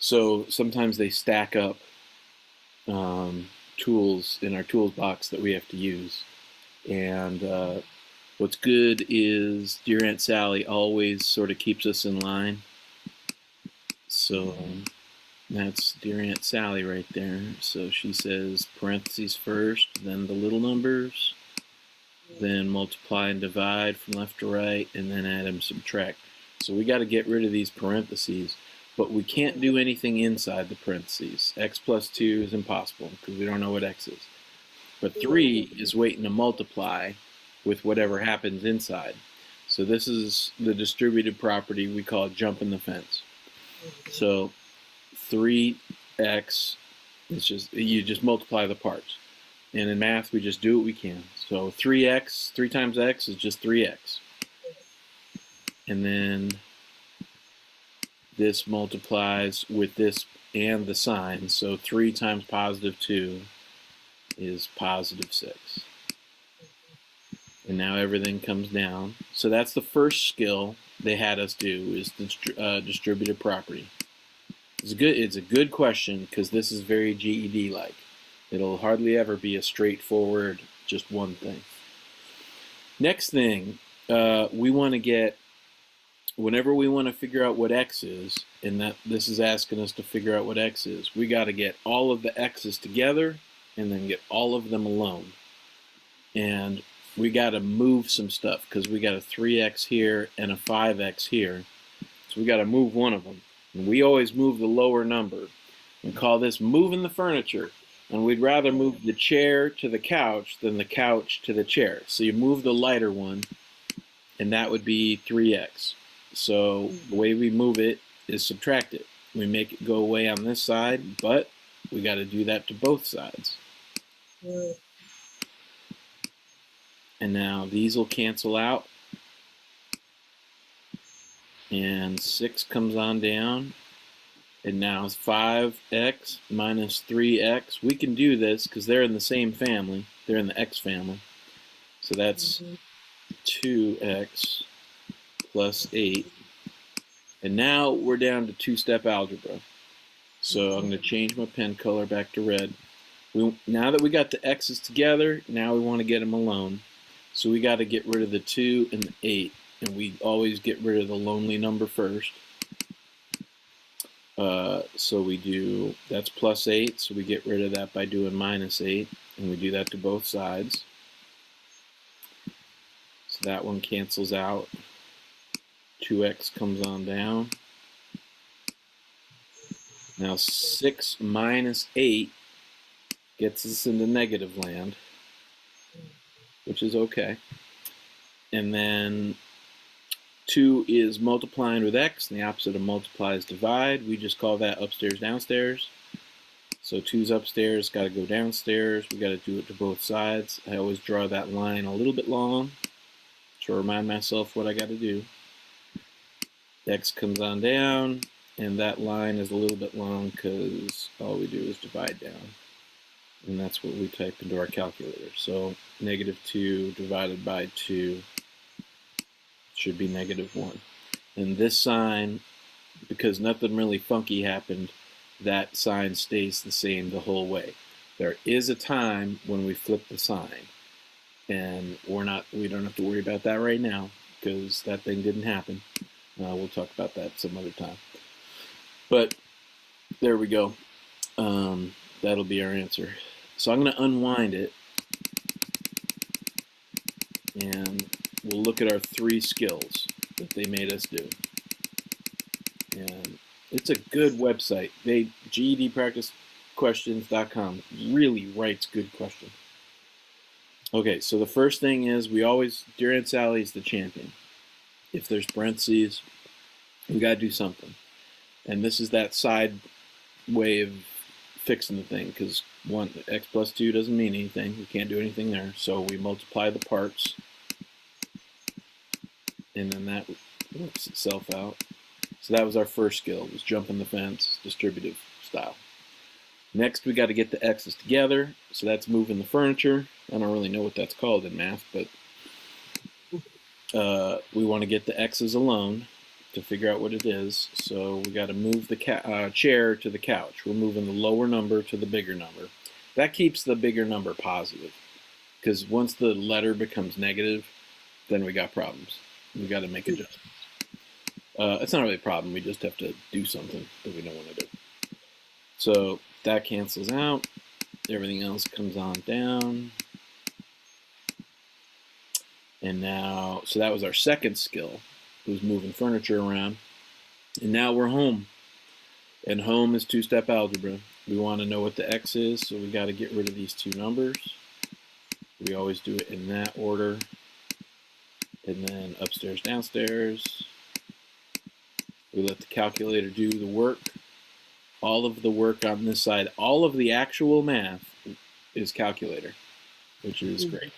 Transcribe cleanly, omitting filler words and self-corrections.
So sometimes they stack up tools in our tools box that we have to use. And what's good is Dear Aunt Sally always sort of keeps us in line. So that's Dear Aunt Sally right there. So she says parentheses first, then the little numbers, then multiply and divide from left to right, and then add and subtract. So we got to get rid of these parentheses, but we can't do anything inside the parentheses. X plus 2 is impossible because we don't know what x is. But 3 is waiting to multiply with whatever happens inside. So this is the distributive property we call jumping the fence. So 3x, you just multiply the parts. And in math, we just do what we can. So 3x, 3 times x is just 3x. And then this multiplies with this and the sign. So 3 times positive 2 is positive 6. And now everything comes down. So that's the first skill they had us do, is distributive property. It's a good question because this is very GED-like. It'll hardly ever be a straightforward, just one thing. Next thing, we want to get, whenever we want to figure out what x is, and that this is asking us to figure out what x is, we got to get all of the x's together and then get all of them alone. And we got to move some stuff because we got a 3x here and a 5x here. So we got to move one of them. And we always move the lower number and call this moving the furniture. And we'd rather move the chair to the couch than the couch to the chair. So you move the lighter one, and that would be 3x. So the way we move it is subtract it. We make it go away on this side, but we got to do that to both sides. And now these will cancel out. And 6 comes on down. And now it's 5x minus 3x. We can do this because they're in the same family. They're in the x family. So that's 2x plus 8. And now we're down to two-step algebra. So I'm going to change my pen color back to red. Now that we got the x's together, now we want to get them alone. So we got to get rid of the 2 and the 8. And we always get rid of the lonely number first. So we do, that's plus 8, so we get rid of that by doing minus 8, and we do that to both sides. So that one cancels out. 2x comes on down. Now 6 minus 8 gets us into negative land, which is okay. And then 2 is multiplying with x, and the opposite of multiply is divide. We just call that upstairs, downstairs. So 2's upstairs, got to go downstairs. We got to do it to both sides. I always draw that line a little bit long to remind myself what I got to do. X comes on down, and that line is a little bit long because all we do is divide down. And that's what we type into our calculator. So negative 2 divided by 2 should be negative 1. And this sign, because nothing really funky happened, that sign stays the same the whole way. There is a time when we flip the sign, and we don't have to worry about that right now because that thing didn't happen. We'll talk about that some other time. But there we go. That'll be our answer. So I'm going to unwind it, and we'll look at our 3 skills that they made us do. And it's a good website. GEDpracticequestions.com really writes good questions. Okay, so the first thing is Dear Aunt Sally is the champion. If there's parentheses, we got to do something. And this is that side way of fixing the thing, because x plus 2 doesn't mean anything. We can't do anything there. So we multiply the parts, and then that works itself out. So that was our first skill, was jumping the fence, distributive style. Next, we got to get the x's together. So that's moving the furniture. I don't really know what that's called in math, but we want to get the x's alone to figure out what it is. So we got to move the chair to the couch. We're moving the lower number to the bigger number. That keeps the bigger number positive, because once the letter becomes negative, then we got problems. We got to make adjustments. It's not really a problem. We just have to do something that we don't want to do. So that cancels out. Everything else comes on down. And now, so that was our second skill, was moving furniture around. And now we're home. And home is two-step algebra. We want to know what the x is, so we got to get rid of these two numbers. We always do it in that order. And then upstairs, downstairs. We let the calculator do the work. All of the work on this side, all of the actual math is calculator, which is great.